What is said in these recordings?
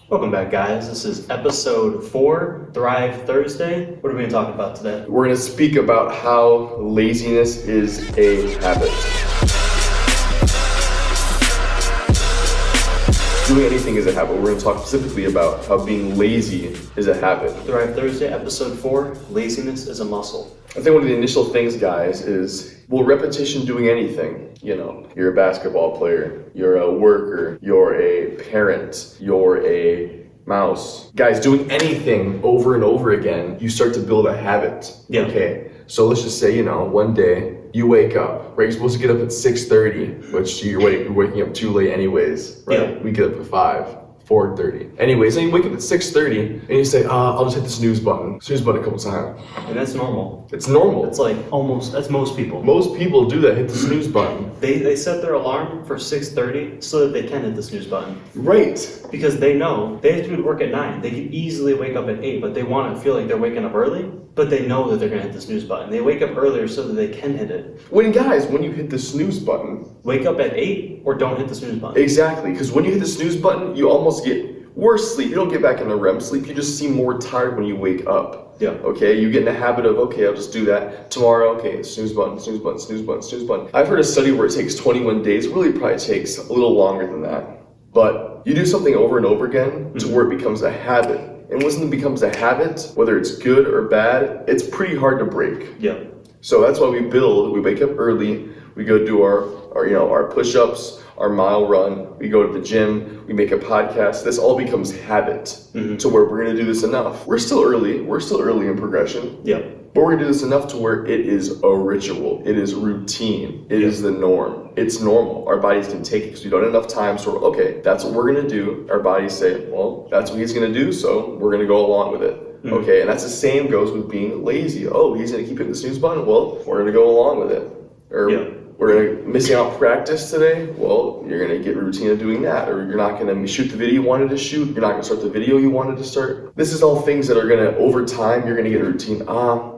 Welcome back, guys. This is episode 4, Thryve Thursday. What are we going to talk about today? We're going to speak about how laziness is a habit. Doing anything is a habit. We're going to talk specifically about how being lazy is a habit. Thryve Thursday, episode 4, laziness is a muscle. I think one of the initial things, guys, is, repetition doing anything? You're a basketball player, you're a worker, you're a parent, you're a mouse. Guys, doing anything over and over again, you start to build a habit. Yeah. Okay, so let's just say, one day you wake up, right? You're supposed to get up at 6:30, which you're waking up too late anyways, right? Yeah. We get up at 4:30. Anyways, and you wake up at 6:30 and you say, I'll just hit the snooze button a couple times. And that's normal. It's normal. It's like that's most people. Most people do that, hit the snooze button. They set their alarm for 6:30 so that they can hit the snooze button. Right. Because they know they have to do work at 9. They can easily wake up at 8, but they want to feel like they're waking up early, but they know that they're going to hit the snooze button. They wake up earlier so that they can hit it. When you hit the snooze button, wake up at 8 or don't hit the snooze button. Exactly, because when you hit the snooze button, you almost get worse sleep. You don't get back into REM sleep. You just seem more tired when you wake up. Yeah. Okay, you get in the habit of, okay, I'll just do that. Tomorrow, okay, snooze button, snooze button, snooze button, snooze button. I've heard a study where it takes 21 days. It really probably takes a little longer than that. But you do something over and over again to where it becomes a habit. And once it becomes a habit, whether it's good or bad, it's pretty hard to break. Yeah. So that's why we wake up early, we go do our push-ups, our mile run, we go to the gym, we make a podcast. This all becomes habit to where we're going to do this enough. We're still early in progression. Yeah. But we're going to do this enough to where it is a ritual. It is routine. It is the norm. It's normal. Our bodies can take it because we've done enough times. So, okay, that's what we're going to do. Our bodies say, well, that's what he's going to do, so we're going to go along with it. Okay, and that's the same goes with being lazy. Oh, he's going to keep hitting the snooze button? Well, we're going to go along with it. Or we're missing out practice today? Well, you're going to get routine of doing that. Or you're not going to shoot the video you wanted to shoot. You're not going to start the video you wanted to start. This is all things that are going to, over time, you're going to get a routine.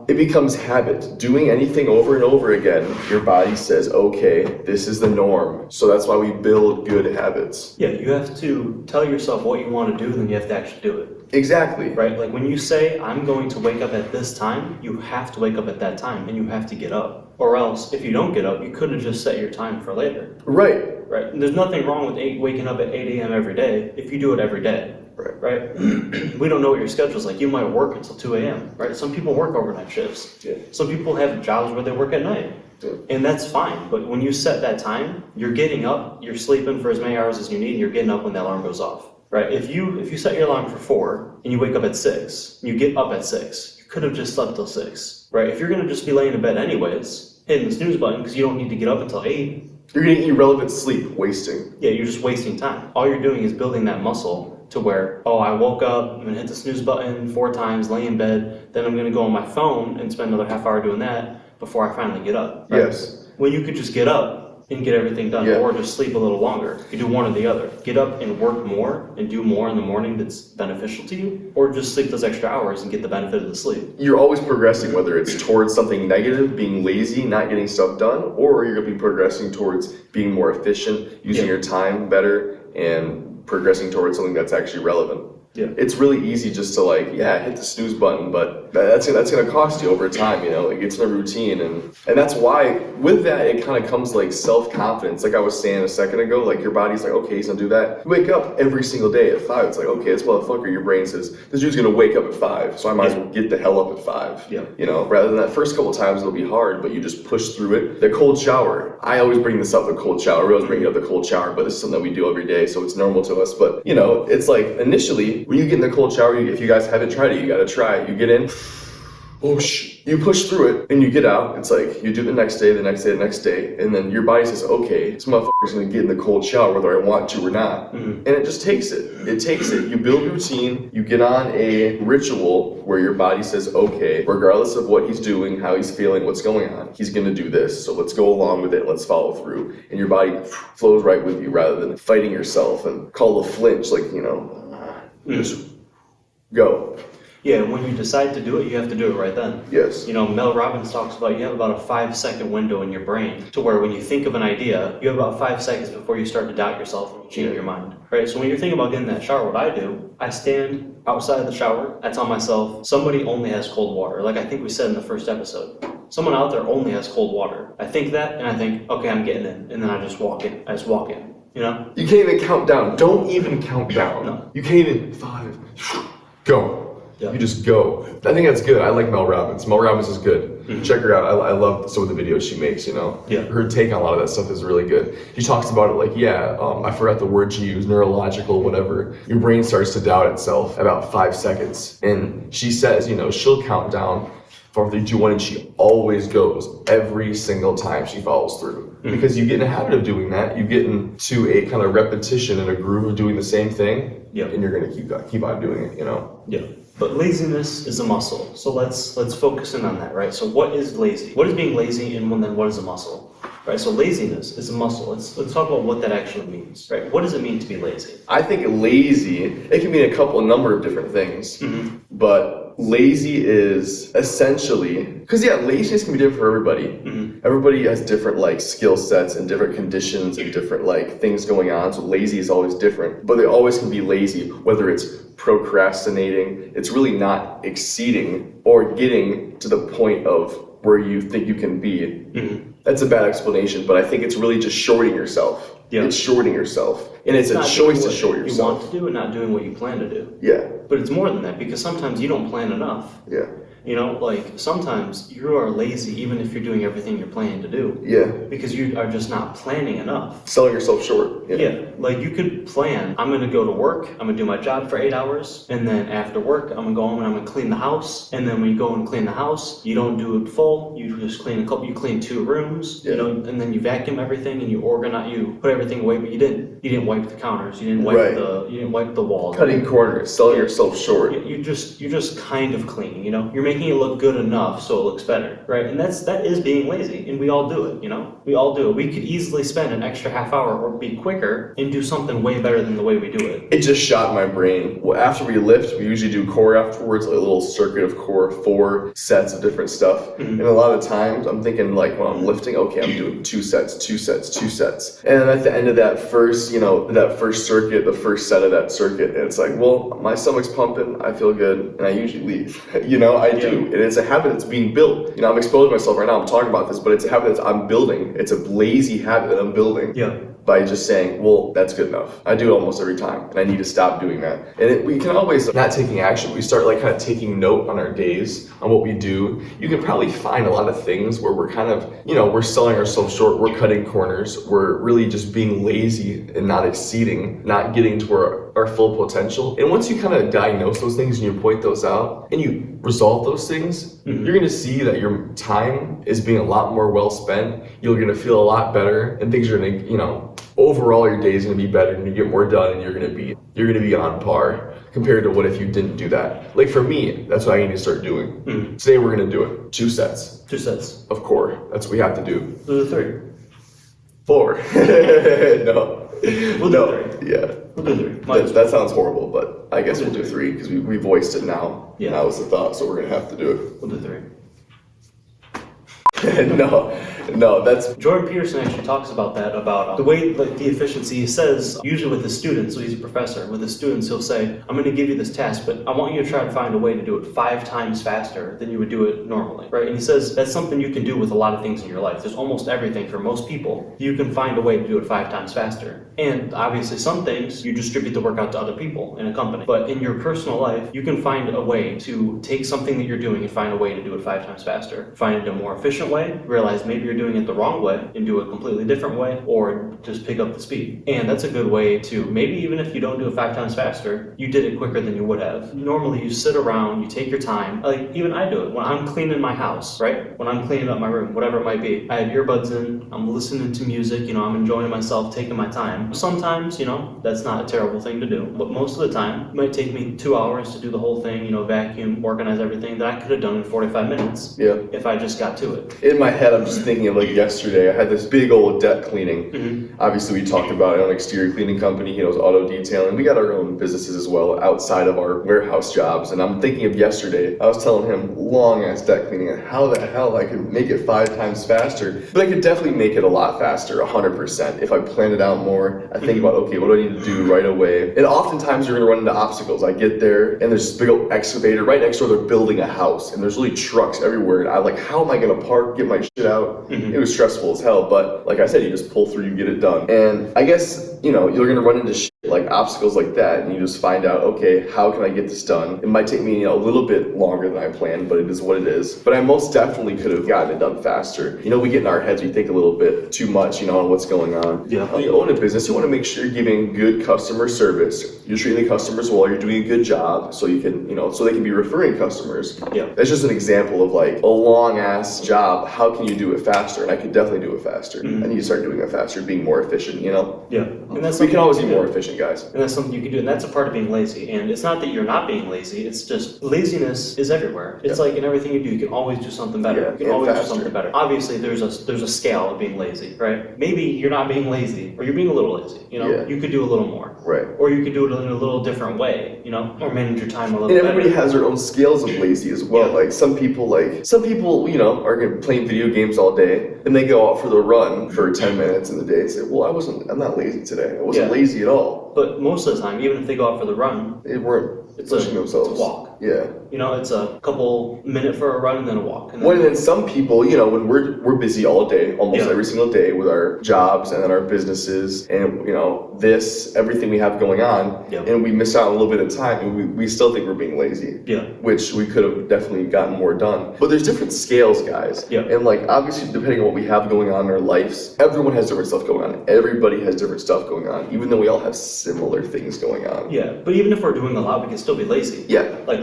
It becomes habit. Doing anything over and over again, your body says, okay, this is the norm. So that's why we build good habits. Yeah, you have to tell yourself what you want to do, then you have to actually do it. Exactly. Right? Like when you say, I'm going to wake up at this time, you have to wake up at that time and you have to get up. Or else, if you don't get up, you could have just set your time for later. Right. Right? And there's nothing wrong with waking up at 8 a.m. every day if you do it every day. Right? We don't know what your schedule's like. You might work until 2 a.m. Right? Some people work overnight shifts. Yeah. Some people have jobs where they work at night. Yeah. And that's fine. But when you set that time, you're getting up, you're sleeping for as many hours as you need, and you're getting up when the alarm goes off. Right? If you set your alarm for 4 and you wake up at 6, and you get up at 6, you could have just slept till 6. Right? If you're going to just be laying in bed anyways, hitting the snooze button because you don't need to get up until 8. You're getting irrelevant sleep, wasting. Yeah, you're just wasting time. All you're doing is building that muscle to where, I woke up, I'm going to hit the snooze button 4 times, lay in bed, then I'm going to go on my phone and spend another half hour doing that before I finally get up. Right? Yes. When you could just get up and get everything done, or just sleep a little longer. You do one or the other. Get up and work more and do more in the morning that's beneficial to you, or just sleep those extra hours and get the benefit of the sleep. You're always progressing, whether it's towards something negative, being lazy, not getting stuff done, or you're going to be progressing towards being more efficient, using your time better, and progressing towards something that's actually relevant. Yeah. It's really easy just to hit the snooze button, but that's going to cost you over time, it's in a routine. And that's why with that, it kind of comes like self-confidence. Like I was saying a second ago, like your body's like, okay, he's going to do that. You wake up every single day at 5. It's like, okay, this motherfucker, your brain says, this dude's going to wake up at 5. So I might as well get the hell up at 5. Yeah. Rather than that first couple times, it'll be hard, but you just push through it. The cold shower. I always bring this up, the cold shower. We always bring up the cold shower, but it's something that we do every day. So it's normal to us. But it's like initially, when you get in the cold shower, if you guys haven't tried it, you got to try it. You get in, you push through it, and you get out. It's like you do the next day, and then your body says, okay, this motherfucker's going to get in the cold shower whether I want to or not. And it just takes it. You build routine, you get on a ritual where your body says, okay, regardless of what he's doing, how he's feeling, what's going on, he's going to do this. So let's go along with it, let's follow through. And your body flows right with you rather than fighting yourself and call a flinch, just go. Yeah, when you decide to do it, you have to do it right then. Yes. You know, Mel Robbins talks about you have about a 5-second window in your brain to where when you think of an idea, you have about 5 seconds before you start to doubt yourself and change your mind. Right? So when you're thinking about getting in that shower, what I do, I stand outside of the shower, I tell myself, somebody only has cold water. Like I think we said in the first episode. Someone out there only has cold water. I think that and I think, okay, I'm getting in. And then I just walk in. You know? You can't even count down. Don't even count down. No. You can't even 5, go. Yeah. You just go. I think that's good. I like Mel Robbins. Mel Robbins is good. Mm-hmm. Check her out. I love some of the videos she makes, you know. Yeah. Her take on a lot of that stuff is really good. She talks about it like, I forgot the word she used, neurological, whatever. Your brain starts to doubt itself about 5 seconds. And she says, you know, she'll count down 4, 3, 2, 1, and she always goes every single time she follows through. Mm-hmm. Because you get in a habit of doing that, you get into a kind of repetition and a groove of doing the same thing, and you're gonna keep on doing it, you know? Yeah. But laziness is a muscle. So let's focus in on that, right? So what is lazy? What is being lazy, and then what is a muscle? Right, so laziness is a muscle. Let's talk about what that actually means, right? What does it mean to be lazy? I think lazy, it can mean a number of different things, but lazy is essentially, because laziness can be different for everybody. Everybody has different like skill sets and different conditions and different like things going on, so lazy is always different, but they always can be lazy, whether it's procrastinating, it's really not exceeding or getting to the point of where you think you can be. That's a bad explanation, but I think it's really just shorting yourself. Yeah. It's shorting yourself. And it's a choice to short yourself. You want to do and not doing what you plan to do. Yeah. But it's more than that, because sometimes you don't plan enough. Yeah. You know, like sometimes you are lazy even if you're doing everything you're planning to do. Yeah. Because you are just not planning enough. Selling yourself short. Yeah. Like you could plan, I'm going to go to work, I'm going to do my job for 8 hours, and then after work, I'm going to go home and I'm going to clean the house. And then when you go and clean the house, you don't do it full, you just clean you clean 2 rooms, you know, and then you vacuum everything and you organize, you put everything away, but you didn't wipe the counters, you didn't wipe the walls. Cutting corners, selling yourself short. You're just kind of cleaning, you know? You're making it look good enough so it looks better, right? And that is being lazy, and we all do it, you know? We all do it. We could easily spend an extra half hour or be quicker and do something way better than the way we do it. It just shot my brain. Well, after we lift, we usually do core afterwards, like a little circuit of core, 4 sets of different stuff. And a lot of times I'm thinking like when I'm lifting, okay, I'm doing 2 sets, 2 sets, 2 sets. And then at the end of that first circuit, the first set of that circuit, and it's like, well, my stomach's pumping, I feel good, and I usually leave. You know, I do. And it's a habit that's being built. You know, I'm exposing myself right now, I'm talking about this, but it's a habit that I'm building. It's a lazy habit that I'm building. Yeah. By just saying, well, that's good enough. I do it almost every time, and I need to stop doing that. And we can always, not taking action, we start like kind of taking note on our days, on what we do. You can probably find a lot of things where we're kind of, you know, we're selling ourselves short, we're cutting corners, we're really just being lazy and not exceeding, not getting to our full potential. And once you kind of diagnose those things and you point those out and you resolve those things, you're going to see that your time is being a lot more well spent. You're going to feel a lot better, and things are going to, you know, overall your day is going to be better, and you get more done, and you're going to be on par compared to what if you didn't do that. Like for me, that's what I need to start doing. Today we're going to do it 2 sets. 2 sets of core. That's what we have to do. We'll do 3. 4. No. We'll do 3. Yeah. We'll do 3. That sounds horrible, but I guess we'll do 3 because we voiced it now. Yeah. And that was the thought, so we're going to have to do it. We'll do 3. No, that's... Jordan Peterson actually talks about that, about the way, like the efficiency. He says, usually with his students, so he's a professor, with his students he'll say, I'm going to give you this task, but I want you to try to find a way to do it 5 times faster than you would do it normally, right? And he says that's something you can do with a lot of things in your life. There's almost everything for most people. You can find a way to do it 5 times faster. And obviously some things you distribute the work out to other people in a company. But in your personal life, you can find a way to take something that you're doing and find a way to do it 5 times faster. Find it a more efficient way, realize maybe you're doing it the wrong way and do it a completely different way, or just pick up the speed. And that's a good way to, maybe even if you don't do it 5 times faster, you did it quicker than you would have. Normally you sit around, you take your time, like even I do it when I'm cleaning my house, right? When I'm cleaning up my room, whatever it might be. I have earbuds in, I'm listening to music, you know, I'm enjoying myself, taking my time. Sometimes, that's not a terrible thing to do, but most of the time, it might take me 2 hours to do the whole thing, vacuum, organize everything that I could have done in 45 minutes if I just got to it. In my head, I'm just thinking of like yesterday, I had this big old deck cleaning. Mm-hmm. Obviously, we talked about it on an exterior cleaning company, it was auto detailing. We got our own businesses as well outside of our warehouse jobs. And I'm thinking of yesterday, I was telling him long ass deck cleaning and how the hell I could make it 5 times faster. But I could definitely make it a lot faster, 100%. If I plan it out more, I think about, okay, what do I need to do right away? And oftentimes you're gonna run into obstacles. I get there and there's this big old excavator right next door, they're building a house and there's really trucks everywhere. And I'm like, how am I gonna park, get my shit out? Mm-hmm. It was stressful as hell, but like I said, you just pull through, you get it done. And I guess, you're gonna run into shit like obstacles like that, and you just find out, okay, how can I get this done? It might take me a little bit longer than I planned, but it is what it is. But I most definitely could have gotten it done faster. We get in our heads, we think a little bit too much, on what's going on. Yeah. When you own a business, you want to make sure you're giving good customer service. You're treating the customers well, you're doing a good job, so you can, so they can be referring customers. Yeah. That's just an example of like a long ass job. How can you do it faster? And I could definitely do it faster. Mm-hmm. I need to start doing it faster, being more efficient, Yeah. And that's we can always be more efficient, guys. And that's something you can do, and that's a part of being lazy. And it's not that you're not being lazy, it's just laziness is everywhere. It's like in everything you do, you can always do something better. Yeah, you can always do something better. Obviously, there's a scale of being lazy, right? Maybe you're not being lazy, or you're being a little lazy. You could do a little more. Right. Or you could do it in a little different way, or manage your time a little better. And everybody has their own scales of lazy as well. Yeah. Like some people, are going to be playing video games all day, and they go out for the run for 10 minutes in the day and say, well, I'm not lazy today. I wasn't lazy at all. But most of the time, even if they go out for the run, they weren't pushing themselves. It's a walk. Yeah. It's a couple minute for a run and then a walk. And then some people, when we're busy all day, almost every single day with our jobs and then our businesses and, everything we have going on, and we miss out a little bit of time and we still think we're being lazy. Yeah. Which we could have definitely gotten more done. But there's different scales, guys. Yeah. And obviously depending on what we have going on in our lives, everyone has different stuff going on. Everybody has different stuff going on, even though we all have similar things going on. Yeah. But even if we're doing a lot, we can still be lazy. Yeah. Like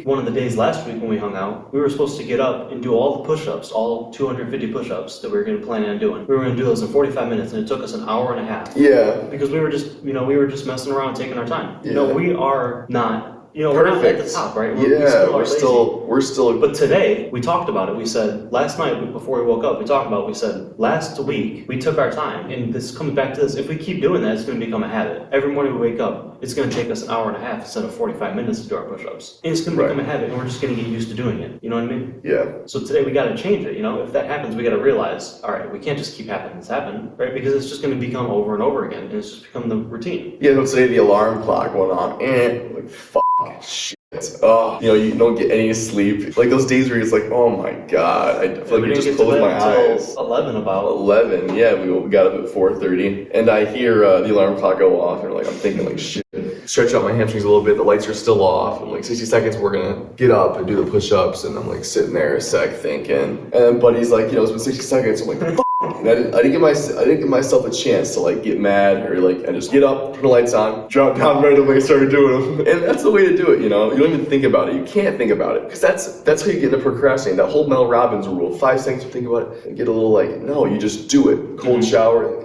one of the days last week when we hung out, we were supposed to get up and do all the push-ups, all 250 push-ups that we were going to plan on doing. We were going to do those in 45 minutes, and it took us an hour and a half. Yeah. Because we were just messing around, taking our time. Yeah. We are not. We're Perfect. not at the top, right? We're still. But today, we talked about it. We said, last night, before we woke up, we said, last week, we took our time. And this comes back to this. If we keep doing that, it's going to become a habit. Every morning we wake up, it's going to take us an hour and a half instead of 45 minutes to do our push-ups. And it's going to become a habit, and we're just going to get used to doing it. You know what I mean? Yeah. So today, we got to change it. If that happens, we got to realize, all right, we can't just keep having this happen, right? Because it's just going to become over and over again, and it's just become the routine. Yeah, so today the alarm clock went off, and fuck. Shit. Oh, you don't get any sleep. Like those days where it's like, oh my god, I feel like I just closed my eyes. 11, yeah, we got up at 4:30, and I hear the alarm clock go off, and I'm thinking like, shit. Stretch out my hamstrings a little bit. The lights are still off. I'm 60 seconds. We're gonna get up and do the push-ups, and I'm sitting there a sec thinking, and then Buddy's like, it's been 60 seconds. I'm like, fuck. And I didn't give myself a chance to get mad or and just get up, turn the lights on, drop down right away, start doing them. And that's the way to do it. You don't even think about it. You can't think about it because that's how you get into procrastinating. That whole Mel Robbins rule: 5 seconds to think about it, and get a little no, you just do it. Cold shower.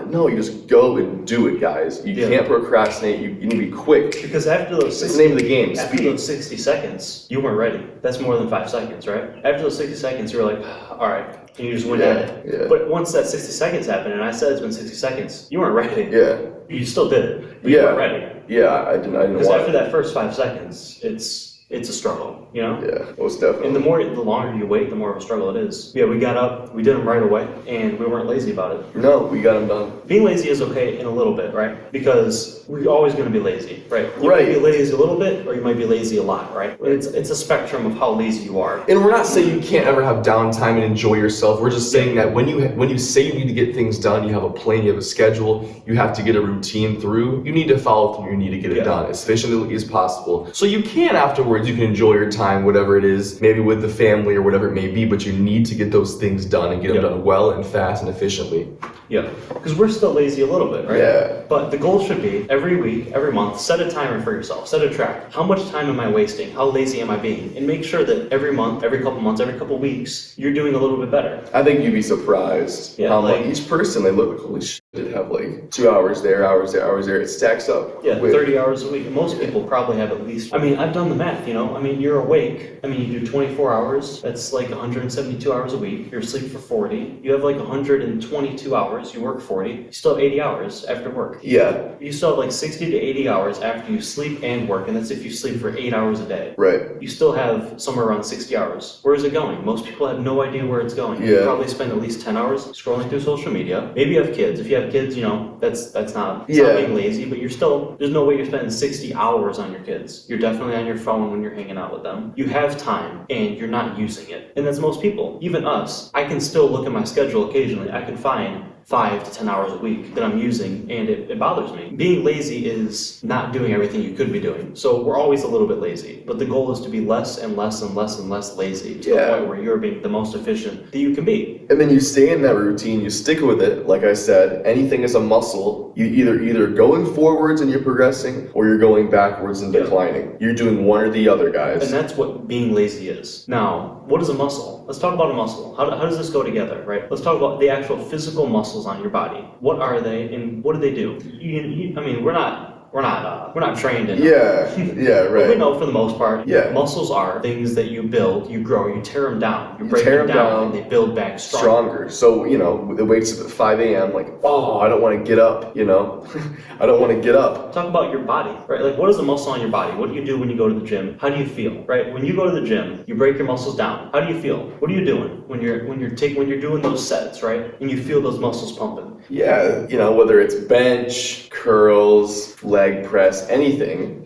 No, you just go and do it, guys. You can't procrastinate. You need to be quick. Because after those 60, that's the name of the game. After those 60 seconds, you weren't ready. That's more than 5 seconds, right? After those 60 seconds, you were like, all right. And you just went at it. Yeah. But once that 60 seconds happened, and I said it's been 60 seconds, you weren't ready. Yeah. You still did it, but you weren't ready. Yeah, I didn't Because after that first 5 seconds, it's a struggle, Yeah, most definitely. And the longer you wait, the more of a struggle it is. Yeah, we got up, we did them right away, and we weren't lazy about it. No, we got them done. Being lazy is okay in a little bit, right? Because we're always going to be lazy, right? You might be lazy a little bit, or you might be lazy a lot, right? It's a spectrum of how lazy you are. And we're not saying you can't ever have downtime and enjoy yourself. We're just saying that when you say you need to get things done, you have a plan, you have a schedule, you have to get a routine through. You need to follow through. You need to get it done as efficiently as possible. So you can afterwards, you can enjoy your time, whatever it is, maybe with the family or whatever it may be. But you need to get those things done and get them done well and fast and efficiently. Yeah, because we're still lazy a little bit, right? Yeah. But the goal should be every week, every month, set a timer for yourself, set a track. How much time am I wasting? How lazy am I being? And make sure that every month, every couple months, every couple weeks, you're doing a little bit better. I think you'd be surprised how much each person, they look like, holy shit. to have like 2 hours there, hours there, hours there. It stacks up. Yeah, 30 hours a week. Most people probably have at least, I mean, I've done the math, you're awake. You do 24 hours. That's like 172 hours a week. You're asleep for 40. You have like 122 hours. You work 40. You still have 80 hours after work. Yeah. You still have like 60 to 80 hours after you sleep and work, and that's if you sleep for 8 hours a day. Right. You still have somewhere around 60 hours. Where is it going? Most people have no idea where it's going. Yeah. You probably spend at least 10 hours scrolling through social media. Maybe you have kids. If you have kids, that's not being lazy, but there's no way you're spending 60 hours on your kids. You're definitely on your phone when you're hanging out with them. You have time and you're not using it. And that's most people. Even us. I can still look at my schedule occasionally. I can find 5 to 10 hours a week that I'm using, and it bothers me. Being lazy is not doing everything you could be doing. So we're always a little bit lazy, but the goal is to be less and less and less and less lazy to the point where you're being the most efficient that you can be. And then you stay in that routine, you stick with it. Like I said, anything is a muscle. You either going forwards and you're progressing, or you're going backwards and declining. You're doing one or the other, guys. And that's what being lazy is. Now, what is a muscle? Let's talk about a muscle. How does this go together, right? Let's talk about the actual physical muscles on your body. What are they and what do they do? We're not trained in them. Yeah, right. But we know for the most part, Yeah. muscles are things that you build, you grow, you tear them down. You break them down and they build back stronger. So, it wakes up at 5 a.m. like, oh, I don't want to get up, I don't want to get up. Talk about your body, right? Like, what is a muscle on your body? What do you do when you go to the gym? How do you feel, right? When you go to the gym, you break your muscles down. How do you feel? What are you doing when you're doing those sets, right? And you feel those muscles pumping. Yeah, whether it's bench, curls, leg press, anything,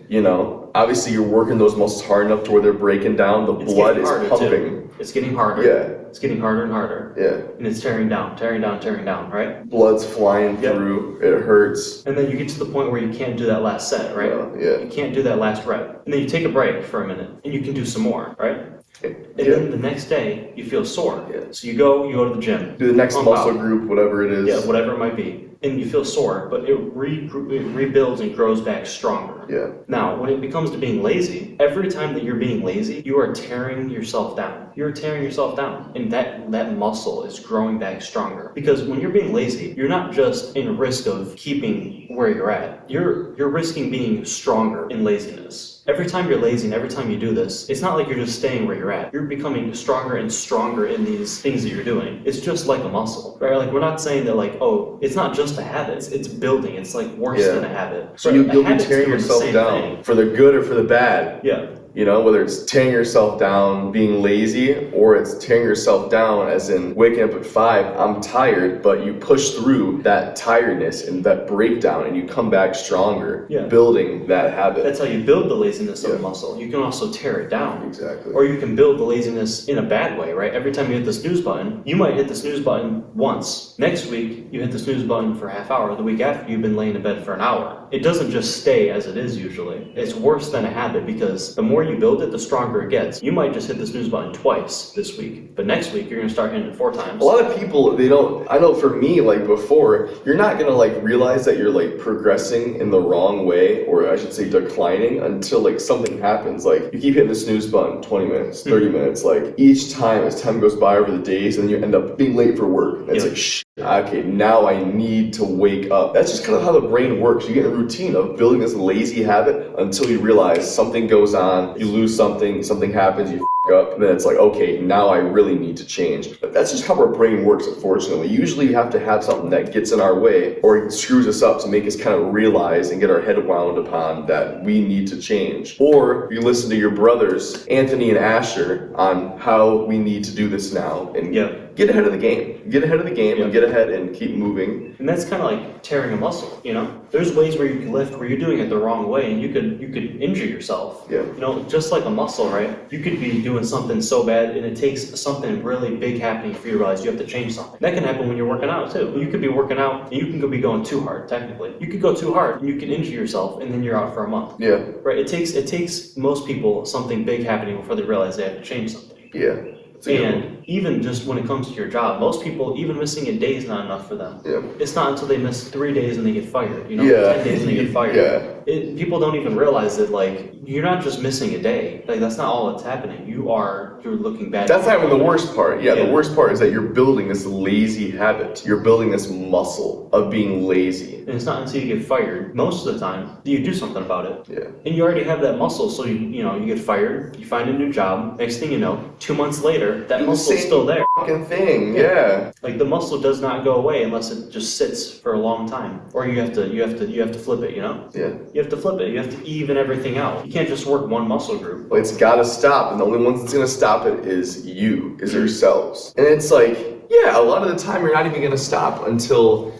obviously you're working those muscles hard enough to where they're breaking down, the blood is pumping. Too. It's getting harder. Yeah. It's getting harder and harder. Yeah. And it's tearing down, right? Blood's flying through, it hurts. And then you get to the point where you can't do that last set, right? Yeah. You can't do that last rep. And then you take a break for a minute, and you can do some more, right? And then the next day, you feel sore. Yeah. So you go to the gym. Do the next muscle group, whatever it is. Yeah, whatever it might be. And you feel sore, but it rebuilds and grows back stronger. Yeah. Now, when it becomes to being lazy, every time that you're being lazy, you are tearing yourself down. You're tearing yourself down. And that muscle is growing back stronger. Because when you're being lazy, you're not just in risk of keeping where you're at. You're risking being stronger in laziness. Every time you're lazy and every time you do this, it's not like you're just staying where you're at. You're becoming stronger and stronger in these things that you're doing. It's just like a muscle, right? Like, we're not saying that it's not just a habit. It's building. It's like worse than a habit. So you'll be tearing yourself down for the good or for the bad. Yeah. Whether it's tearing yourself down being lazy, or it's tearing yourself down as in waking up at 5, I'm tired, but you push through that tiredness and that breakdown and you come back stronger, building that habit. That's how you build the laziness of a muscle. You can also tear it down. Exactly. Or you can build the laziness in a bad way, right? Every time you hit the snooze button, you might hit the snooze button once. Next week, you hit the snooze button for a half hour. The week after, you've been laying in bed for an hour. It doesn't just stay as it is usually. It's worse than a habit because the more you build it, the stronger it gets. You might just hit the snooze button twice this week, but next week you're going to start hitting it 4 times. A lot of people, I know for me, before, you're not going to realize that you're progressing in the wrong way, or I should say declining, until something happens. You keep hitting the snooze button 20 minutes, 30 minutes, each time as time goes by over the days, and then you end up being late for work. And it's shit, okay, now I need to wake up. That's just kind of how the brain works. You get in a routine of building this lazy habit until you realize something goes on, you lose something happens, you up, and then it's okay, now I really need to change. But that's just how our brain works, unfortunately. Usually you have to have something that gets in our way or screws us up to make us kind of realize and get our head wound upon that we need to change. Or you listen to your brothers, Anthony and Asher, on how we need to do this now and get ahead of the game. Get ahead of the game and get ahead and keep moving. And that's kind of like tearing a muscle, There's ways where you can lift where you're doing it the wrong way and you could injure yourself. Yeah. Just like a muscle, right? You could be doing something so bad and it takes something really big happening for you to realize you have to change something. That can happen when you're working out too. You could be working out and you can be going too hard, technically. You could go too hard and you can injure yourself and then you're out for a month. Yeah. Right? It takes most people something big happening before they realize they have to change something. Yeah. And even just when it comes to your job, most people, even missing a day is not enough for them. Yeah. It's not until they miss 3 days and they get fired, 10 days and they get fired. Yeah. People don't even realize that, like, you're not just missing a day. Like, that's not all that's happening. You're looking bad. That's not even the worst part. Yeah, the worst part is that you're building this lazy habit. You're building this muscle of being lazy. And it's not until you get fired, most of the time, that you do something about it. Yeah. And you already have that muscle, so you get fired, you find a new job, next thing you know, 2 months later, that muscle's still there. Fucking thing, yeah. Like, the muscle does not go away unless it just sits for a long time. Or you have to flip it, Yeah. You have to flip it. You have to even everything out. You can't just work one muscle group. It's gotta stop, and the only ones that's gonna stop it is yourselves. And it's like, yeah, a lot of the time you're not even gonna stop until,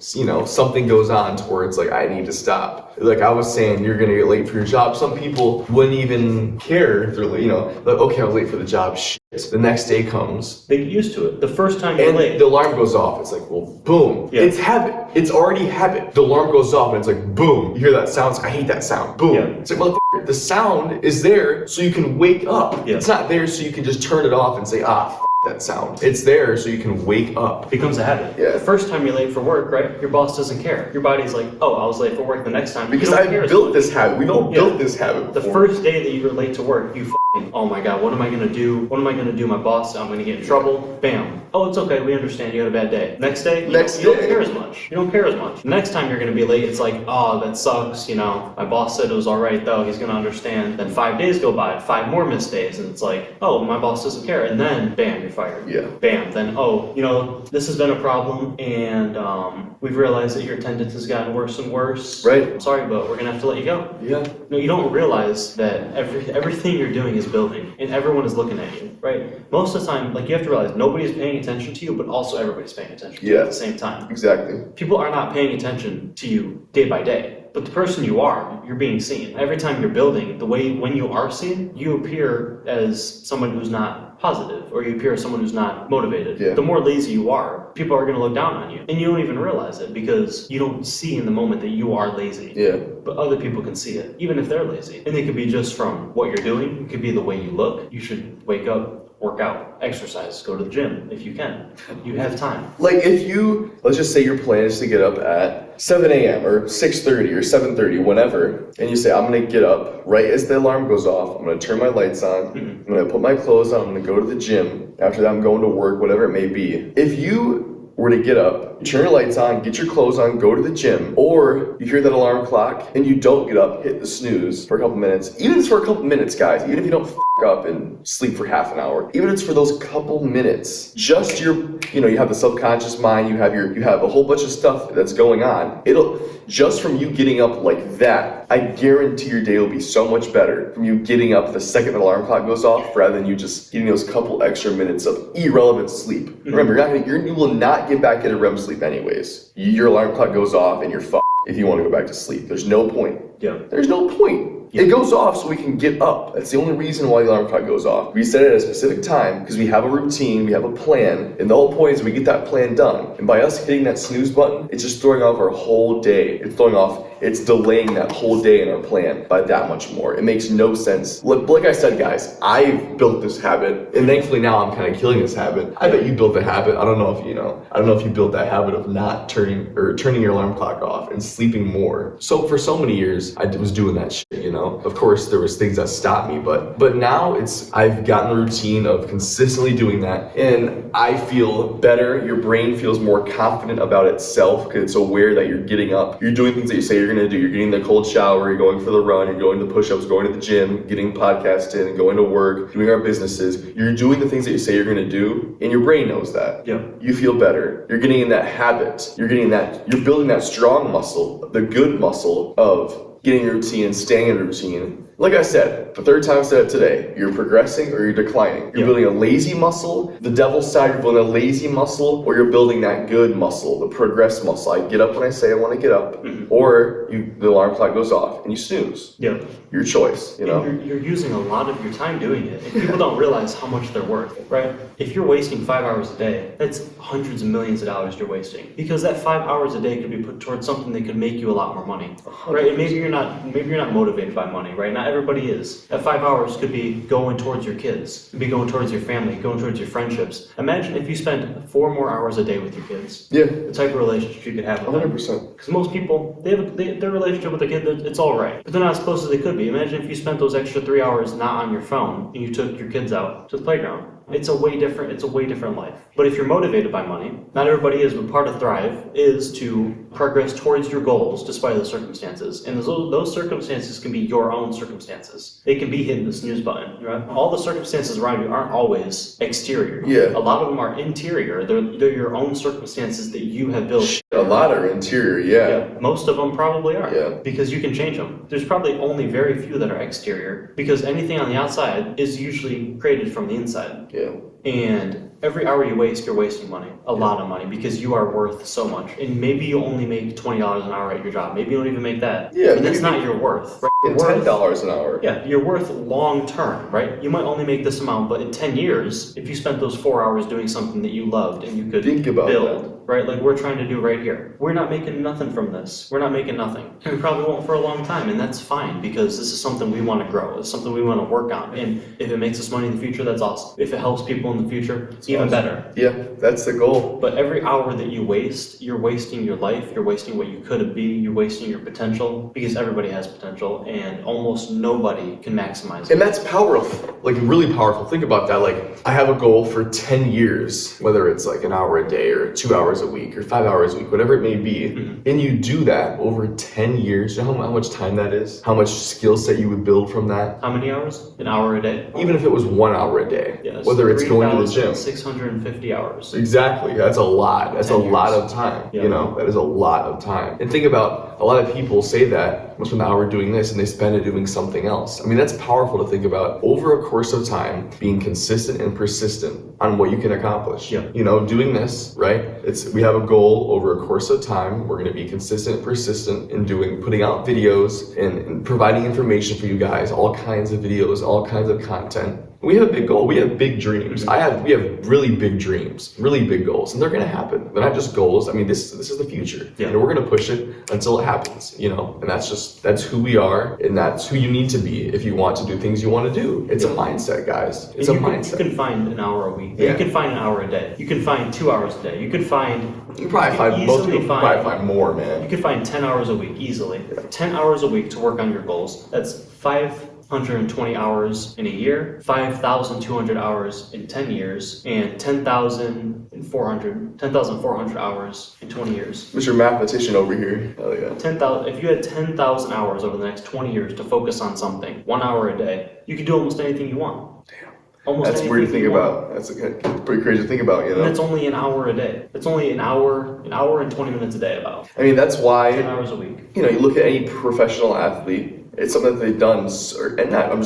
something goes on to where it's like, I need to stop. Like I was saying, you're gonna get late for your job. Some people wouldn't even care if they're late, like, okay, I was late for the job, shit. The next day comes. They get used to it. The first time you're late. The alarm goes off. It's like, well, boom. Yeah. It's habit. It's already habit. The alarm goes off and it's like, boom. You hear that sound? I hate that sound. Boom. Yeah. It's like, motherfucker, the sound is there so you can wake up. Yeah. It's not there so you can just turn it off and say, that sound. It's there so you can wake up. It becomes a habit. Yeah. The first time you're late for work, right? Your boss doesn't care. Your body's like, oh, I was late for work the next time. Because I built this habit. We've all built this habit before. The first day that you were late to work, you oh my God, what am I gonna do? What am I gonna do? My boss, I'm gonna get in trouble. Bam. Oh, it's okay. We understand you had a bad day. Next day, you don't care as much. You don't care as much. The next time you're gonna be late, it's like, oh, that sucks. My boss said it was all right though. He's gonna understand. Then 5 days go by, 5 more missed days, and it's like, oh, my boss doesn't care. And then, bam, you're fired. Yeah. Bam. Then, this has been a problem, and we've realized that your attendance has gotten worse and worse. Right. I'm sorry, but we're gonna have to let you go. Yeah. No, you don't realize that everything you're doing is building, and everyone is looking at you, right? Most of the time, like, you have to realize nobody's paying attention to you, but also everybody's paying attention to you at the same time. Exactly. People are not paying attention to you day by day, but the person you are, you're being seen. Every time you're building, when you are seen, you appear as someone who's not positive, or you appear as someone who's not motivated. Yeah. The more lazy you are, people are going to look down on you, and you don't even realize it because you don't see in the moment that you are lazy. Yeah. But other people can see it, even if they're lazy. And it could be just from what you're doing. It could be the way you look. You should wake up, work out, exercise, go to the gym if you can. You have time. Like let's just say your plan is to get up at 7 a.m. or 6:30 or 7:30, whenever, and you say, I'm gonna get up right as the alarm goes off, I'm gonna turn my lights on, I'm gonna put my clothes on, I'm gonna go to the gym, after that I'm going to work, whatever it may be. If you were to get up, turn your lights on, get your clothes on, go to the gym, or you hear that alarm clock and you don't get up, hit the snooze for a couple minutes, even if it's for a couple minutes, guys, even if you don't up and sleep for half an hour, even if it's for those couple minutes, just you have the subconscious mind, you have a whole bunch of stuff that's going on. Just from you getting up like that, I guarantee your day will be so much better from you getting up the second the alarm clock goes off, rather than you just getting those couple extra minutes of irrelevant sleep. Remember, you will not get back into REM sleep anyways. Your alarm clock goes off and you're fucked if you want to go back to sleep. There's no point. Yeah. There's no point. Yeah. It goes off so we can get up. That's the only reason why the alarm clock goes off. We set it at a specific time because we have a routine, we have a plan, and the whole point is we get that plan done. And by us hitting that snooze button, it's just throwing off our whole day. It's delaying that whole day in our plan by that much more. It makes no sense. Like I said, guys, I've built this habit, and thankfully now I'm kind of killing this habit. I bet you built the habit. I don't know if you built that habit of not turning your alarm clock off and sleeping more. So for so many years, I was doing that shit, Of course, there was things that stopped me, but now I've gotten the routine of consistently doing that, and I feel better. Your brain feels more confident about itself because it's aware that you're getting up. You're doing things that you say you're going to do. You're getting the cold shower, you're going for the run, you're going to the push-ups, going to the gym, getting podcasts in, going to work, doing our businesses. You're doing the things that you say you're going to do, and your brain knows that. Yeah. You feel better. You're getting in that habit. You're building that strong muscle, the good muscle of getting a routine and staying in a routine. Like I said, the third time I said it today, you're progressing or you're declining. You're building a lazy muscle, the devil's side, you're building a lazy muscle, or you're building that good muscle, the progress muscle. I get up when I say I want to get up, or the alarm clock goes off and you snooze. Yeah. Your choice, You're using a lot of your time doing it, and people don't realize how much they're worth, right? If you're wasting 5 hours a day, that's hundreds of millions of dollars you're wasting, because that 5 hours a day could be put towards something that could make you a lot more money, right? And maybe you're not motivated by money, right? Not Not everybody is. That 5 hours could be going towards your kids, could be going towards your family, going towards your friendships. Imagine if you spent 4 more hours a day with your kids. Yeah. The type of relationship you could have with them. 100%. Because most people, their relationship with their kid, it's all right. But they're not as close as they could be. Imagine if you spent those extra 3 hours not on your phone and you took your kids out to the playground. It's a way different life. But if you're motivated by money, not everybody is, but part of Thryve is to progress towards your goals despite the circumstances. And those circumstances can be your own circumstances. They can be hitting the snooze button, right? All the circumstances around you aren't always exterior. Yeah. A lot of them are interior. They're your own circumstances that you have built. A lot are interior, yeah. Most of them probably are. Yeah. Because you can change them. There's probably only very few that are exterior. Because anything on the outside is usually created from the inside. Yeah. And every hour you waste, you're wasting money. A lot of money, because you are worth so much. And maybe you only make $20 an hour at your job. Maybe you don't even make that. Yeah. But that's not your worth. Right? $10 an hour. Yeah, you're worth long term, right? You might only make this amount, but in 10 years, if you spent those 4 hours doing something that you loved and you could Think about build, right? Like we're trying to do right here. We're not making nothing from this. We're not making nothing. And we probably won't for a long time, and that's fine, because this is something we want to grow. It's something we want to work on. And if it makes us money in the future, that's awesome. If it helps people in the future, it's even better. Yeah, that's the goal. But every hour that you waste, you're wasting your life, you're wasting what you could be, you're wasting your potential, because everybody has potential, and almost nobody can maximize it. And that's powerful, like really powerful. Think about that. Like, I have a goal for 10 years, whether it's like an hour a day or 2 hours a week or 5 hours a week, whatever it may be. Mm-hmm. And you do that over 10 years. You know how much time that is? How much skill set you would build from that? How many hours? An hour a day. Even if it was 1 hour a day, yes. Whether it's going to the gym. 650 hours. Exactly. That's a lot. That's a lot of time. Yeah. You know, that is a lot of time. And think about, a lot of people say that, I'm gonna spend an hour doing this, and they spend it doing something else. I mean, that's powerful to think about. Over a course of time, being consistent and persistent on what you can accomplish. Yeah. You know, doing this, right? We have a goal over a course of time. We're gonna be consistent and persistent in putting out videos and providing information for you guys, all kinds of videos, all kinds of content. We have a big goal. We have big dreams. We have really big dreams, really big goals, and they're gonna happen. They're not just goals. I mean, this is the future. Yeah. And we're gonna push it until it happens, you know, and that's who we are, and that's who you need to be if you want to do things you want to do. It's a mindset, guys. It's a mindset. You can find an hour a week. Yeah. You can find an hour a day. You can find 2 hours a day. You can probably find most people probably find more, man. You can find 10 hours a week easily. Yeah. 10 10 hours a week to work on your goals. That's 520 hours in a year, 5,200 hours in 10 years, and 10,400 hours in 20 years. Mr. Mathematician over here. Oh yeah. 10,000. If you had 10,000 hours over the next 20 years to focus on something, 1 hour a day, you could do almost anything you want. Damn. Almost That's weird to think about. That's pretty crazy to think about, you know. And that's only an hour a day. That's only an hour and 20 minutes a day about. I mean, that's why 10 hours a week. You know, you look at any professional athlete. It's something that they've done, I'm just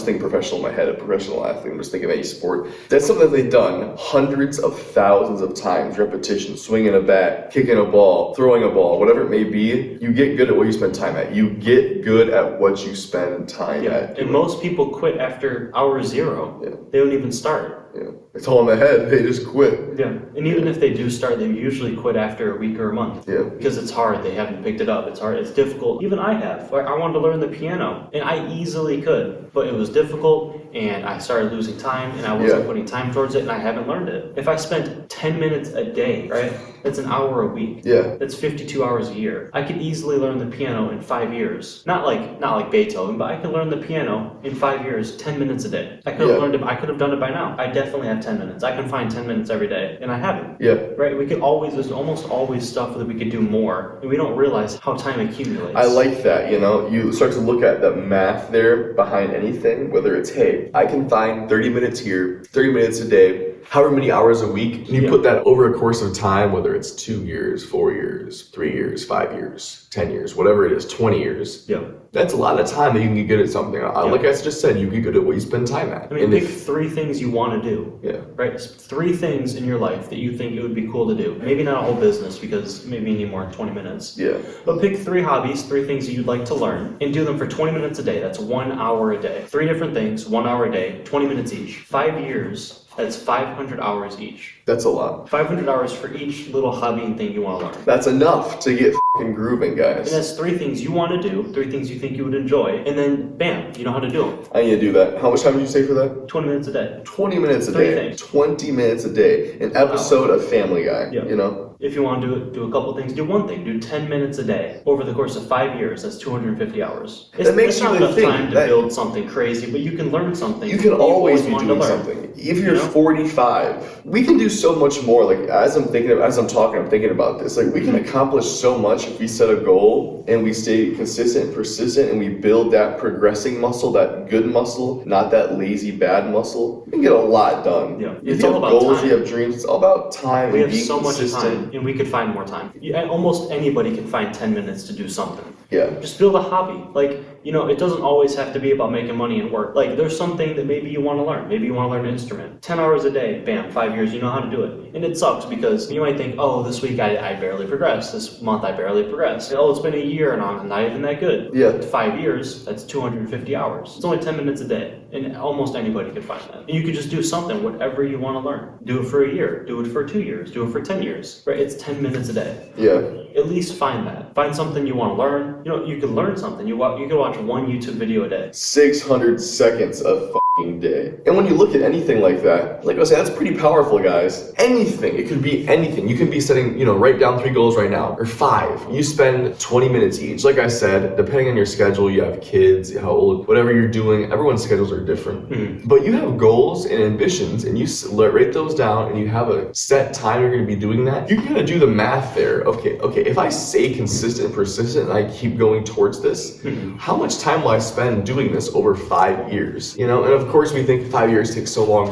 thinking professional in my head, a professional athlete, I'm just thinking of any sport. That's something that they've done hundreds of thousands of times, repetition, swinging a bat, kicking a ball, throwing a ball, whatever it may be. You get good at what you spend time at. You get good at what you spend time at. And most people quit after hour 0. Yeah. They don't even start. Yeah. It's all in the head, they just quit. Yeah. And even if they do start, they usually quit after a week or a month. Yeah. Because it's hard. They haven't picked it up. It's hard. It's difficult. Even I have. I wanted to learn the piano, and I easily could, but it was difficult, and I started losing time, and I wasn't putting time towards it, and I haven't learned it. If I spent 10 minutes a day, right? That's an hour a week. Yeah. That's 52 hours a year. I could easily learn the piano in 5 years. Not like Beethoven, but I could learn the piano in 5 years, 10 minutes a day. I could have learned it. I could have done it by now. I definitely have 10 minutes. I can find 10 minutes every day, and I haven't. Yeah. Right? There's almost always stuff that we could do more, and we don't realize how time accumulates. I like that, you know, you start to look at the math there behind anything, whether it's, hey, I can find 30 minutes here, 30 minutes a day, however many hours a week, and you put that over a course of time, whether it's 2 years, 4 years, 3 years, 5 years, 10 years, whatever it is, 20 years. Yeah. That's a lot of time that you can get good at something. Like I just said, you get good at what you spend time at. I mean, pick 3 things you want to do. Yeah. Right? 3 things in your life that you think it would be cool to do. Maybe not a whole business, because maybe you need more than 20 minutes. Yeah. But pick 3 hobbies, 3 things that you'd like to learn, and do them for 20 minutes a day. That's 1 hour a day. 3 different things, 1 hour a day, 20 minutes each. 5 years, that's 500 hours each. That's a lot. 500 hours for each little hobby and thing you want to learn. That's enough to get fucking grooving, guys. And that's 3 things you want to do, 3 things you think you would enjoy, and then bam, you know how to do them. I need to do that. How much time did you say for that? 20 minutes a day. 20 minutes a 3 day. things. 20 minutes a day. An episode of Family Guy, Yeah. you know? If you want to do a couple things, do one thing. Do 10 minutes a day over the course of 5 years. That's 250 hours. That makes it's you not really enough think time to that- build something crazy, but you can learn something. You can that always be wanted doing to learn. something. If you're You know? 45, we can do so much more. Like as I'm talking, I'm thinking about this. Like we can accomplish so much if we set a goal and we stay consistent and persistent and we build that progressing muscle, that good muscle, not that lazy bad muscle. We can get a lot done. Yeah. If It's you all have about goals, time. you have dreams, it's all about time We and have being so much consistent. time, and we could find more time. Almost anybody can find 10 minutes to do something. Yeah. Just build a hobby. Like, it doesn't always have to be about making money and work. Like, there's something that maybe you want to learn. Maybe you want to learn an instrument. 10 hours a day, bam, 5 years, you know how to do it. And it sucks because you might think, oh, this week I barely progressed. This month I barely progressed. Oh, it's been a year and I'm not even that good. Yeah. 5 years, that's 250 hours. It's only 10 minutes a day. And almost anybody can find that. And you could just do something, whatever you want to learn. Do it for a year. Do it for 2 years. Do it for 10 years. Right? It's 10 minutes a day. Yeah. At least find that. Find something you want to learn. You can learn something. You can watch one YouTube video a day. 600 seconds a fucking day. And when you look at anything like that, like I said, that's pretty powerful, guys. Anything. It could be anything. You can be setting, write down 3 goals right now, or 5. You spend 20 minutes each. Like I said, depending on your schedule, you have kids, how old, whatever you're doing, everyone's schedules are different. Mm-hmm. But you have goals and ambitions, and you write those down, and you have a set time you're going to be doing that. You kind of do the math there. Okay, if I stay consistent and persistent, and I keep going towards this, how much time will I spend doing this over 5 years? And of course we think 5 years takes so long.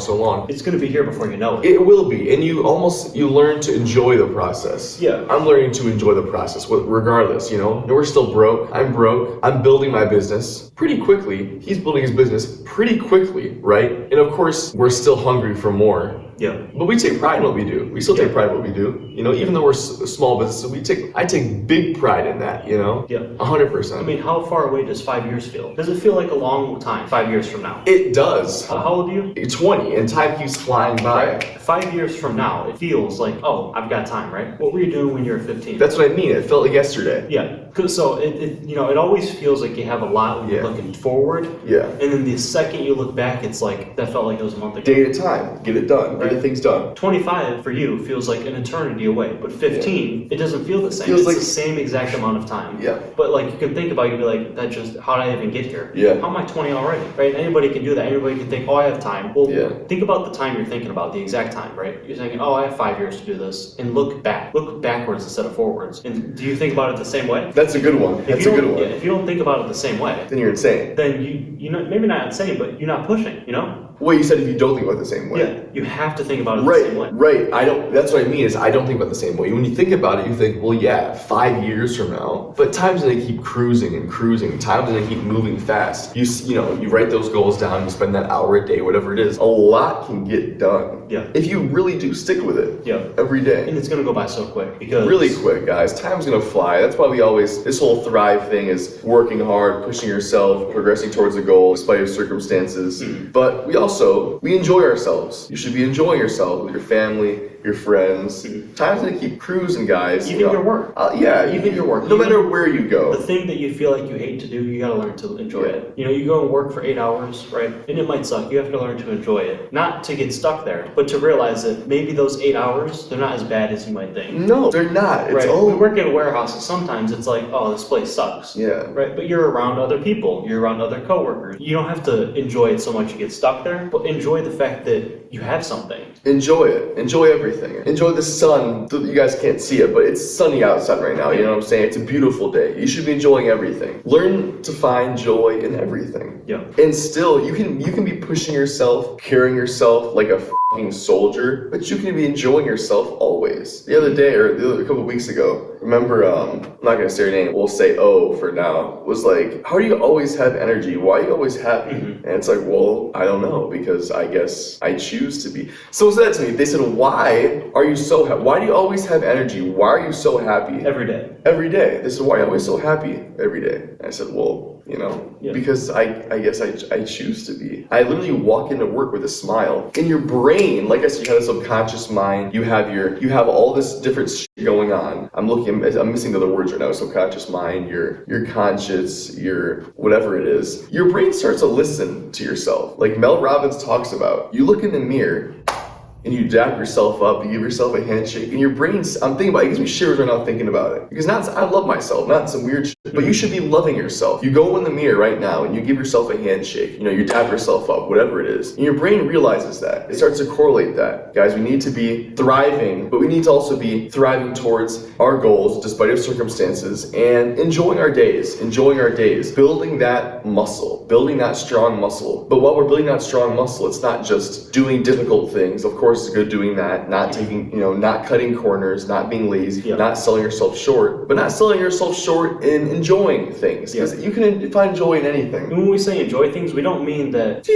It's going to be here before you know it. It will be, and you learn to enjoy the process. Yeah. I'm learning to enjoy the process, regardless, We're still broke. I'm broke. I'm building my business pretty quickly. He's building his business pretty quickly, right? And of course, we're still hungry for more. Yeah. But we take pride in what we do. We still take pride in what we do. Even though we're small businesses, I take big pride in that, Yeah. 100%. I mean, how far away does 5 years feel? Does it feel like a long time, 5 years from now? It does. How old are you? 20, and time keeps flying by. 5 years from now, it feels like, oh, I've got time, right? What were you doing when you were 15? That's what I mean. It felt like yesterday. Yeah. So it always feels like you have a lot when you're looking forward. Yeah. And then the second you look back, it's like, that felt like it was a month ago. Day at a time. Get it done. Get the things done. 25 for you feels like an eternity away, but 15, it doesn't feel the same. Feels it's like the same exact amount of time. Yeah. But like you can think about it, you'd be like, how did I even get here? Yeah. How am I 20 already? Right? Anybody can do that. Anybody can think, oh, I have time. Well, think about the time you're thinking about, the exact time, right? You're thinking, oh, I have 5 years to do this, and look back. Look backwards instead of forwards. And do you think about it the same way? That's a good one. That's a good one. Yeah, if you don't think about it the same way, Then you're insane. then you know, maybe not insane, but you're not pushing, Well, you said if you don't think about it the same way. Yeah, you have to think about it the same way. Right. That's what I mean is I don't think about it the same way. When you think about it, you think, well, yeah, 5 years from now, but time's gonna keep cruising and cruising. Time's gonna keep moving fast. You write those goals down, you spend that hour a day, whatever it is. A lot can get done. Yeah. If you really do stick with it. Yeah. Every day. And it's gonna go by so quick because Really quick, guys. Time's gonna fly. That's why this whole Thryve thing is working hard, pushing yourself, progressing towards a goal despite your circumstances. But we enjoy ourselves. You should be enjoying yourself with your family, your friends. Time's gonna keep cruising, guys. Even your work. Even your work. No matter where you go. The thing that you feel like you hate to do, you gotta learn to enjoy it. You go and work for 8 hours, right? And it might suck. You have to learn to enjoy it. Not to get stuck there, but to realize that maybe those 8 hours, they're not as bad as you might think. No, they're not. It's Right? We work in a warehouse, and sometimes it's like, oh, this place sucks. Yeah. Right? But you're around other people. You're around other coworkers. You don't have to enjoy it so much you get stuck there, but enjoy the fact that you have something. Enjoy it. Enjoy everything. Enjoy the sun. You guys can't see it, but it's sunny outside right now. You know what I'm saying? It's a beautiful day. You should be enjoying everything. Learn to find joy in everything. Yeah. And still, you can be pushing yourself, carrying yourself like a fucking soldier, but you can be enjoying yourself always. The other day, or a couple weeks ago, remember, I'm not gonna say her name, we'll say O for now, was like, how do you always have energy? Why are you always happy? And it's like, well, I don't know, because I guess I choose to be. Someone said that to me. They said, why are you so happy? Why do you always have energy? Why are you so happy? Every day. Every day. They said, why are you always so happy every day? And I said, well, you know? Yeah. Because I guess I choose to be. I literally walk into work with a smile. In your brain, like I said, you have a subconscious mind, you have all this different shit going on. I'm missing the other words right now. Subconscious mind, your conscious, your whatever it is. Your brain starts to listen to yourself. Like Mel Robbins talks about, you look in the mirror and you dap yourself up, you give yourself a handshake, and your brain's, I'm thinking about it, it gives me shivers right now thinking about it. Because I love myself, not some weird shit, but you should be loving yourself. You go in the mirror right now and you give yourself a handshake, you know, you dap yourself up, whatever it is. And your brain realizes that. It starts to correlate that. Guys, we need to be thriving, but we need to also be thriving towards our goals despite our circumstances and enjoying our days, building that muscle, building that strong muscle. But while we're building that strong muscle, it's not just doing difficult things. Of course, it's good doing that, not taking, not cutting corners, not being lazy, not selling yourself short, but not selling yourself short in enjoying things. Because you can find joy in anything. And when we say enjoy things, we don't mean that.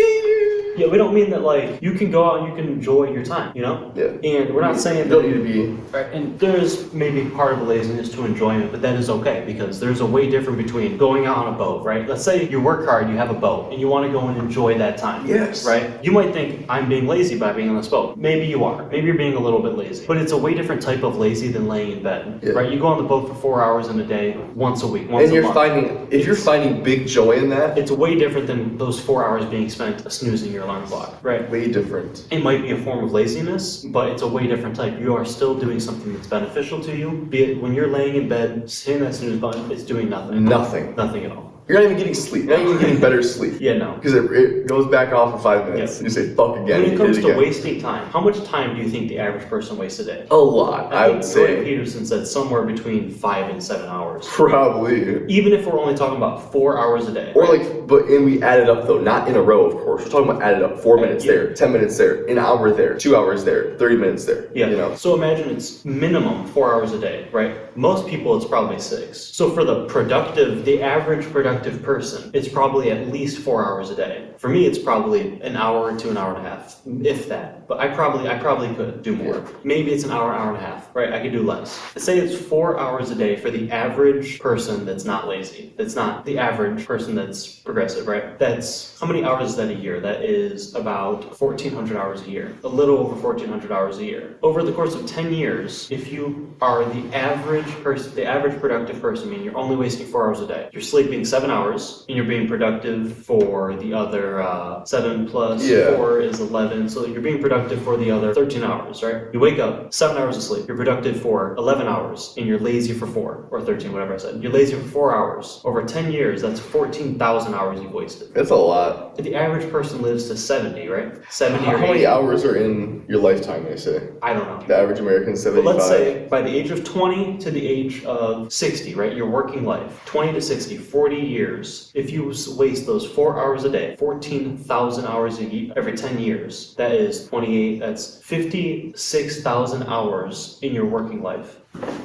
Yeah, we don't mean that like you can go out and you can enjoy your time, you know? Yeah. And we're not saying you that don't need to be. Right, and there's maybe part of the laziness to enjoyment, but that is okay because there's a way different between going out on a boat, right? Let's say you work hard, you have a boat, and you want to go and enjoy that time. Yes. Right? You might think I'm being lazy by being on this boat. Maybe you are. Maybe you're being a little bit lazy. But it's a way different type of lazy than laying in bed. Yeah. Right? You go on the boat for 4 hours in a day, once a week, once a month. If you're finding big joy in that, it's way different than those 4 hours being spent snoozing your alarm clock, right? Way different. It might be a form of laziness, but it's a way different type. You are still doing something that's beneficial to you. Be it when you're laying in bed, hitting that snooze button, it's doing nothing. Nothing. Nothing at all. You're not even getting sleep. You're not even getting better sleep. Yeah, no. Because it goes back off in 5 minutes. And you say, fuck again. When it comes to wasting time, how much time do you think the average person wastes a day? A lot, I would say. Jordan Peterson said somewhere between 5 and 7 hours. Probably. Even if we're only talking about 4 hours a day. Or and we add it up though, not in a row, of course. We're talking about added up. 4 minutes there, 10 minutes there, an hour there, 2 hours there, 30 minutes there. Yeah. You know? So imagine it's minimum 4 hours a day, right? Most people, it's probably 6. So for the average productive person, it's probably at least 4 hours a day. For me, it's probably an hour to an hour and a half, if that. But I probably could do more. Maybe it's an hour and a half, right? I could do less. Let's say it's 4 hours a day for the average person that's not lazy. That's not the average person that's progressive, right? That's, how many hours is that a year? That is about 1,400 hours a year. A little over 1,400 hours a year. Over the course of 10 years, if you are the average person, the average productive person, meaning you're only wasting 4 hours a day. You're sleeping 7 hours, and you're being productive for the other 7 plus 4 is 11. So you're being productive for the other 13 hours, right? You wake up, 7 hours of sleep. You're productive for 11 hours, and you're lazy for 4, or 13, whatever I said. You're lazy for 4 hours. Over 10 years, that's 14,000 hours you've wasted. That's a lot. The average person lives to 70, right? 70 or 80. How many hours are in your lifetime, they say? I don't know. The average American, 75. But let's say by the age of 20 to the age of 60, right? Your working life, 20 to 60, 40 years. If you waste those 4 hours a day, 14,000 hours a year, every 10 years, that is 28, that's 56,000 hours in your working life.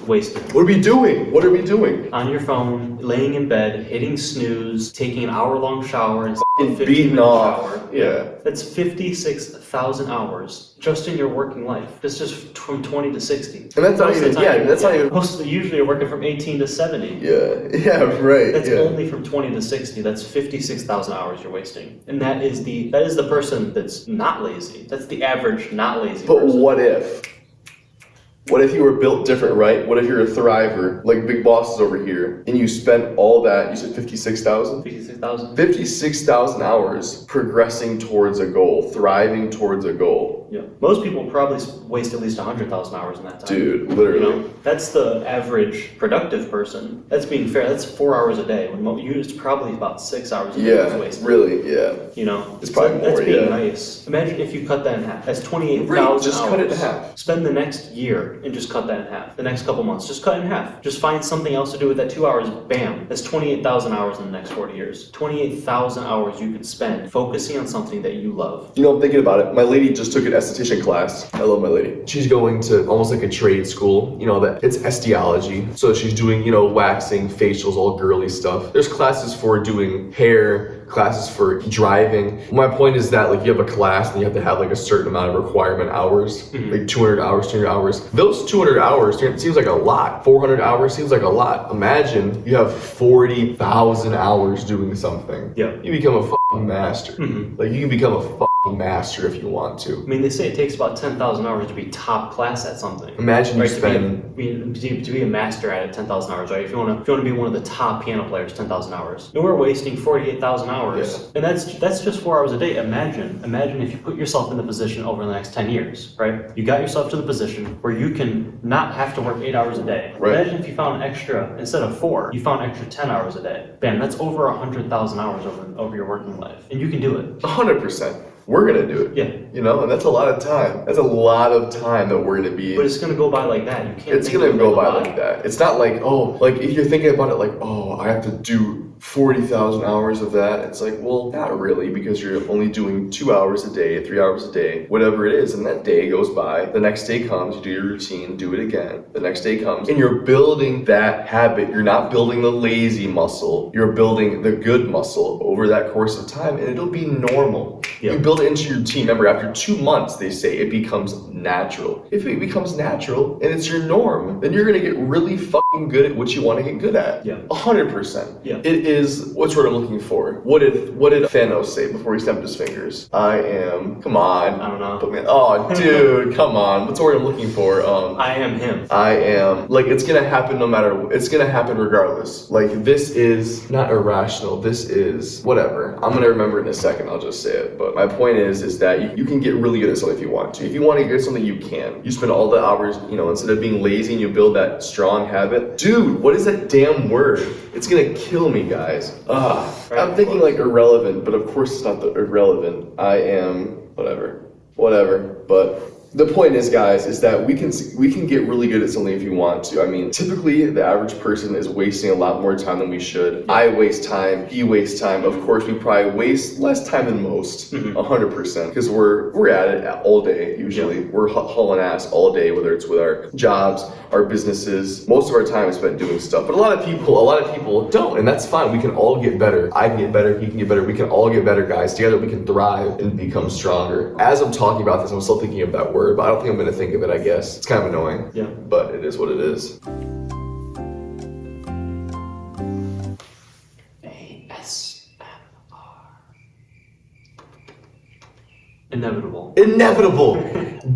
Wasted. What are we doing? What are we doing? On your phone, laying in bed, hitting snooze, taking an hour-long shower, and beating off. shower. Yeah. That's 56,000 hours just in your working life. That's just from 20 to 60. And that's not even, not even. Most usually you're working from 18 to 70. Yeah, right. That's only from 20 to 60. That's 56,000 hours you're wasting. And that is the person that's not lazy. That's the average not lazy But person. what if? What if you were built different, right? What if you're a thriver, like Big Boss is over here, and you spent all that, you said 56,000? 56,000? 56,000 hours progressing towards a goal, thriving towards a goal. Yeah. Most people probably waste at least 100,000 hours in that time. Dude, literally. You know, that's the average productive person. That's being fair. That's 4 hours a day. When it's probably about 6 hours a day. Yeah, really, yeah. You know, it's probably more, that's being nice. Imagine if you cut that in half. That's 28,000 hours. Just cut it in half. Spend the next year and just cut that in half. The next couple months, just cut it in half. Just find something else to do with that 2 hours. Bam. That's 28,000 hours in the next 40 years. 28,000 hours you could spend focusing on something that you love. You know, I'm thinking about it. My lady just took an esthetician class. I love my lady. She's going to almost like a trade school, that it's esteology. So she's doing, waxing, facials, all girly stuff. There's classes for doing hair, classes for driving. My point is that like you have a class and you have to have like a certain amount of requirement hours, like 200 hours. Those 200 hours seems like a lot. 400 hours seems like a lot. Imagine you have 40,000 hours doing something. Yeah. You become a fucking master. Like you can become a fucking master if you want to. I mean, they say it takes about 10,000 hours to be top class at something. Imagine you spend to be a master at it, 10,000 hours, right? If you want to be one of the top piano players, 10,000 hours. And we're wasting 48,000 hours, and that's just 4 hours a day. Imagine if you put yourself in the position over the next 10 years, right? You got yourself to the position where you can not have to work 8 hours a day. Right. Imagine if you found extra, instead of 4, you found extra 10 hours a day. Bam, that's over 100,000 hours over your working life, and you can do it. 100%. We're gonna do it. Yeah. And that's a lot of time. That's a lot of time that we're gonna be. But it's gonna go by like that. You can't. It's gonna go by like that. It's not like, if you're thinking about it like, I have to do 40,000 hours of that. It's like, well, not really, because you're only doing 2 hours a day, 3 hours a day, whatever it is, and that day goes by. The next day comes, you do your routine, do it again. The next day comes, and you're building that habit. You're not building the lazy muscle. You're building the good muscle over that course of time, and it'll be normal. Yep. You build it into your routine. Remember, after 2 months, they say it becomes natural. If it becomes natural and it's your norm, then you're gonna get really fucking good at what you want to get good at. Yeah. 100%. Yeah. It is what's what I'm looking for. What did Thanos say before he snapped his fingers? Come on. I don't know. Oh, dude, come on. What's the word I'm looking for? I am him. I am. Like, it's gonna happen no matter. It's gonna happen regardless. Like, this is not irrational. This is whatever. I'm gonna remember it in a second. I'll just say it. But my point is that you can get really good at something if you want to. If you want to get something, you can. You spend all the hours, instead of being lazy, and you build that strong habit. Dude, what is that damn word? It's gonna kill me, guys. I'm thinking like irrelevant, but of course it's not the irrelevant. I am whatever. But the point is, guys, is that we can get really good at something if you want to. I mean, typically the average person is wasting a lot more time than we should. I waste time, he wastes time. Of course, we probably waste less time than most, 100%, because we're at it all day usually. Yeah. We're hauling ass all day, whether it's with our jobs, our businesses. Most of our time is spent doing stuff. But a lot of people don't, and that's fine. We can all get better. I can get better, he can get better. We can all get better, guys. Together we can thrive and become stronger. As I'm talking about this, I'm still thinking of that word, but I don't think I'm going to think of it, I guess. It's kind of annoying. Yeah. But it is what it is. Inevitable.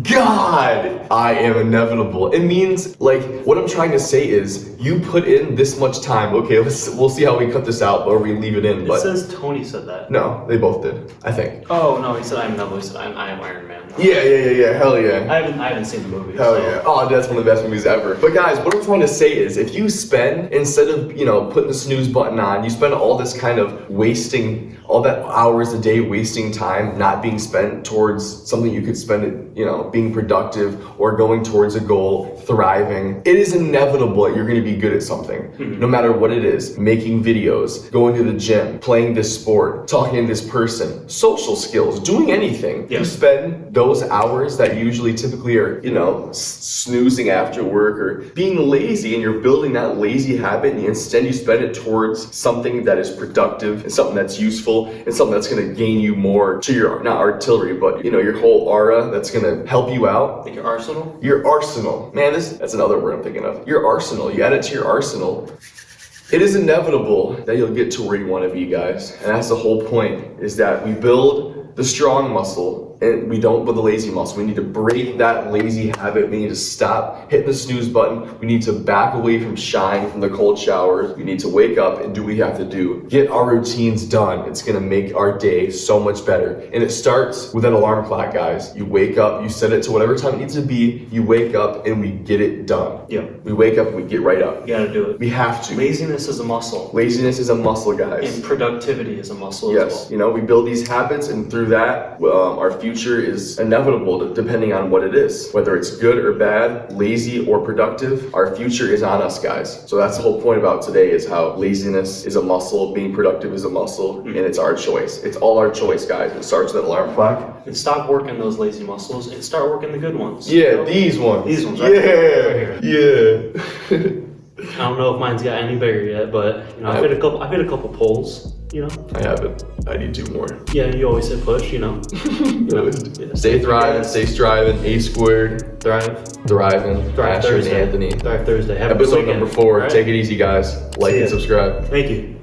God, I am inevitable. It means, like, what I'm trying to say is, you put in this much time. Okay, we'll see how we cut this out or we leave it in. It says Tony said that. No, they both did, I think. Oh no, he said I'm inevitable. He said I am Iron Man. Yeah. Hell yeah. I haven't seen the movie. Hell yeah. Oh, that's one of the best movies ever. But guys, what I'm trying to say is, if you spend, instead of putting the snooze button on, you spend all this kind of wasting, all that hours a day wasting time not being spent towards something you could spend it, being productive or going towards a goal, thriving. It is inevitable that you're going to be good at something, no matter what it is. Making videos, going to the gym, playing this sport, talking to this person, social skills, doing anything. Yeah. You spend those hours that usually typically are, snoozing after work or being lazy, and you're building that lazy habit, and instead you spend it towards something that is productive and something that's useful and something that's going to gain you more to your, not artillery, but your whole aura that's going to help you out. Like your arsenal? Your arsenal. Man, that's another word I'm thinking of. Your arsenal. You add it to your arsenal. It is inevitable that you'll get to where you want to be, guys. And that's the whole point, is that we build the strong muscle and we don't build the lazy muscle. We need to break that lazy habit. We need to stop hitting the snooze button. We need to back away from shying from the cold showers. We need to wake up and do what we have to do. Get our routines done. It's going to make our day so much better. And it starts with an alarm clock, guys. You wake up, you set it to whatever time it needs to be. You wake up and we get it done. Yeah. We wake up and we get right up. You gotta do it. We have to. Laziness is a muscle. Laziness is a muscle, guys. And productivity is a muscle as well. We build these habits, and through that, our future future is inevitable depending on what it is. Whether it's good or bad, lazy or productive, our future is on us, guys. So that's the whole point about today, is how laziness is a muscle, being productive is a muscle, and it's our choice. It's all our choice, guys. It starts with an alarm clock. And stop working those lazy muscles and start working the good ones. Yeah, these ones. These ones, right? Yeah, yeah. I don't know if mine's got any bigger yet, but you know, I've hit a couple polls. You know. I haven't. I need 2 more. Yeah, you always hit push. You know. Yeah. Stay thriving, stay striving. A squared. Thriving. Thryve Asher and Thursday. Anthony. Thryve Thursday. Have a good Episode weekend. number 4. Right? Take it easy, guys. Like and subscribe. Thank you.